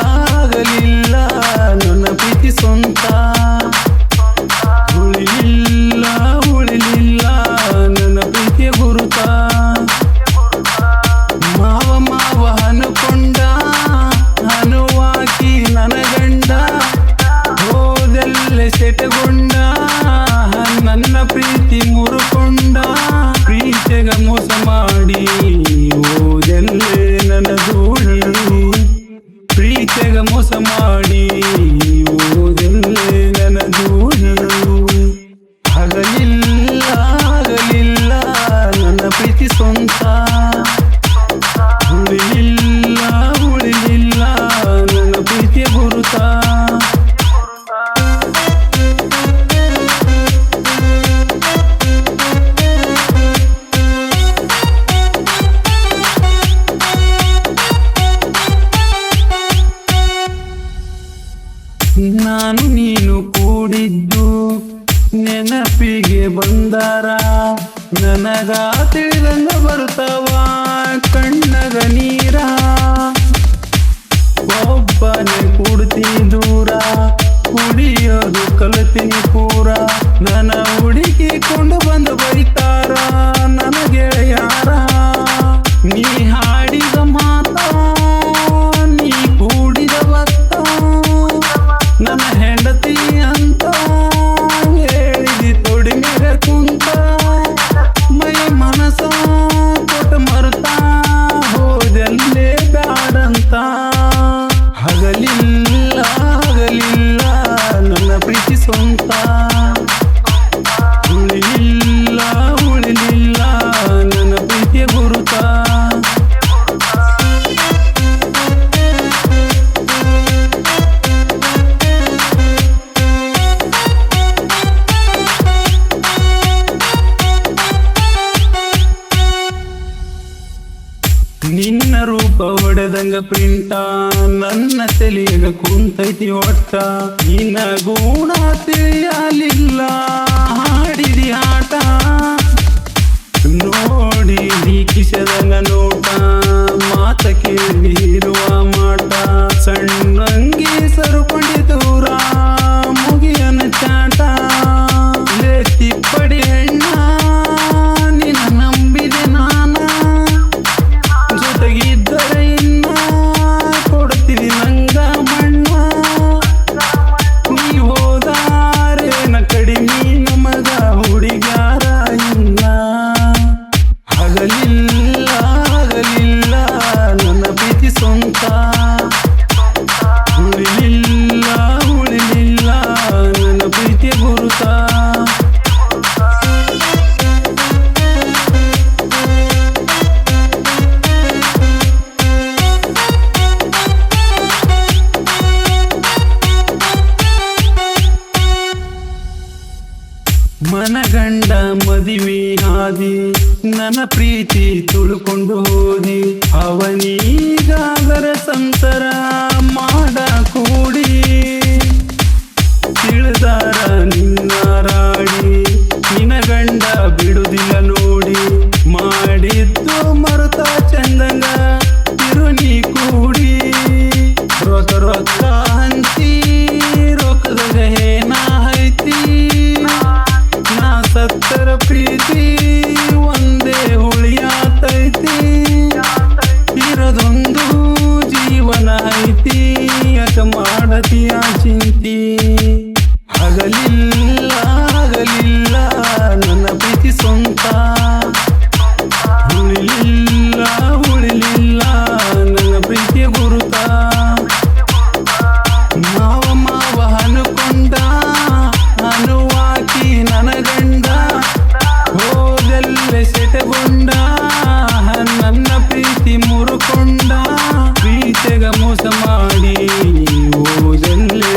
ಆಗಲಿಲ್ಲ ನನ್ನ ಪ್ರೀತಿ ಸ್ವಂತ ಉಳಿಲಿಲ್ಲ ನನ್ನ ಪ್ರೀತಿಯ ಗುರುತ ಮಾವ ಅನುಕೊಂಡ ಅನುವಾಕಿ ನನ್ನ ಗಂಡ ಹೋದಲ್ಲೇ ಸೆಟಗೊಂಡ ನನ್ನ ಪ್ರೀತಿ ಮುರುಕೊಂಡ ಪ್ರೀತಿಗ ಮೋಸ ಮಾಡಿ ಹೋದಲ್ಲೇ ನನ್ನ ಧೂಳಿ ಪ್ರೀತಿಗ ಮೋಸ ಮಾಡಿ ಹೋದಲ್ಲೇ ನನ್ನ ಧೂಳಿ ಆಗಲಿಲ್ಲ ನನ್ನ ಪ್ರೀತಿ ಸ್ವಂತ ಉಳಿಲಿಲ್ಲ ನನ್ನ ಪ್ರೀತಿಯ ಗುರುತ ನಾನು ನೀನು ಕೂಡಿದ್ದು ನೆನಪಿಗೆ ಬಂದಾರ ನನಗ ತಿಳಿದಂಗ ಬರ್ತಾವ ಕಣ್ಣಗ ನೀರ ಒಬ್ಬನೇ ಕೂಡ್ತಿ ದೂರ ಕುಡಿಯೋದು ಕಲತೀನಿ ಪೂರ ನನ್ನ ಹುಡುಕಿಕೊಂಡು ಬಂದು ಬೈತಾರ ನನ್ನ ಗೆಳೆಯಾರ ನೀ ಹಾಡಿದ ಮಾತ ನೀ ಕೂಡಿದ ಭತ್ತ ನನ್ನ ಹೆಂಡತಿ ಅಂತ ಹೇಳಿದಿ ತೊಡಿ ಮೇಲೆ ಕುಂತ ಮೈ ಮನಸ ಕೊಟ್ಟು ಮರುತ್ತಾ ಹೋದಲ್ಲೇ ಬ್ಯಾಡಂತ ಆಗಲಿಲ್ಲ ನನ್ನ ಪ್ರೀತಿ ಸ್ವಂತ ಉಳಿಲಿಲ್ಲ ನನ್ನ ಪ್ರೀತಿಯ ಗುರುತ ನಿನ್ನ ರೂಪ ಹೊಡೆದಂಗ ಪ್ರಿಂಟ ನನ್ನ ತಲೆಯಾಗ ಕುಂತೈತಿ ಒಟ್ಟ ನಿನ್ನ ಗುಣ ತಿಳಿಯಲಿಲ್ಲ ಹಾಡಿದಿ ಆಟ ನೋಡಿದಿ ಕಿಸದಂಗ ನೋಟ ಮಾತ ಕೇಳಿರುವ ಮಾಟ ಸಣ್ಣಂಗಿ ಸರುಕೊಂಡಿ ದೂರ ಮುಗಿಯನ ಚಾಟ ತಿಪ್ಪಡಿ ಹೆಣ್ಣ ನಿನ್ನ ನಂಬಿದೆ ನಾನ ಜೊತೆಗಿದ್ದರೆ ಇನ್ನ ಕೊಡ್ತೀವಿ ನಂಗ ಮಣ್ಣ ನೀ ಹೋದಾರೇನ ಕಡಿಮೆ ನಮಗ ಹುಡುಗಾರ ಇನ್ನ ಆಗಲಿಲ್ಲ ನನ್ನ ಪ್ರೀತಿ ಸ್ವಂತ ಉಳಿಲಿಲ್ಲ ನನ್ನ ಪ್ರೀತಿಯ ಗುರುತ ಮನಗಂಡ ಮದುವೆ ಹಾದಿ ನನ್ನ ಪ್ರೀತಿ ತುಳ್ಕೊಂಡು ಹೋದಿ ಅವನೀಗಾದರ ಸಂಸಾರ ಮಾಡ ಕೂಡಿ ತಿಳಿದಾರ ನಿನ್ನ ರಾಡಿ ನಿನ್ನ ಗಂಡ ಬಿಡುದಿಲ್ಲ ನೋಡಿ ಮಾಡಿದ್ದು ಮರುತ ಚಂದಂಗ ತಿರುನಿ ಕೂಡಿ ರೊಕ್ಕ ಹಂಚಿ ರೊಕ್ಕದಾಗ ಏನ ಐತಿ ನಾ ಸತ್ತರ ಪ್ರೀತಿ ಒಂದೇ ಉಳಿಯಾತೈತಿ ಇರೋದೊಂದು ಜೀವನ ಐತಿ ಯಾಕ ಮಾಡತೀಯ ಚಿಂತಿ ಆಗಲಿಲ್ಲ ನನ್ನ ಪ್ರೀತಿ ಸ್ವಂತ ಉಳಿಲಿಲ್ಲ ನನ್ನ ಪ್ರೀತಿಯ ಗುರುತ ಮಾವ ಅನುಕೊಂಡ ಅನುವಾಕಿ ನನ್ನ ಗಂಡ ಹೋದಲ್ಲೇ ಸೆಟಗೊಂಡ ನನ್ನ ಪ್ರೀತಿ ಮುರುಕೊಂಡ ಪ್ರೀತಿಗ ಮೋಸ ಮಾಡಿ ಹೋದಲ್ಲೇ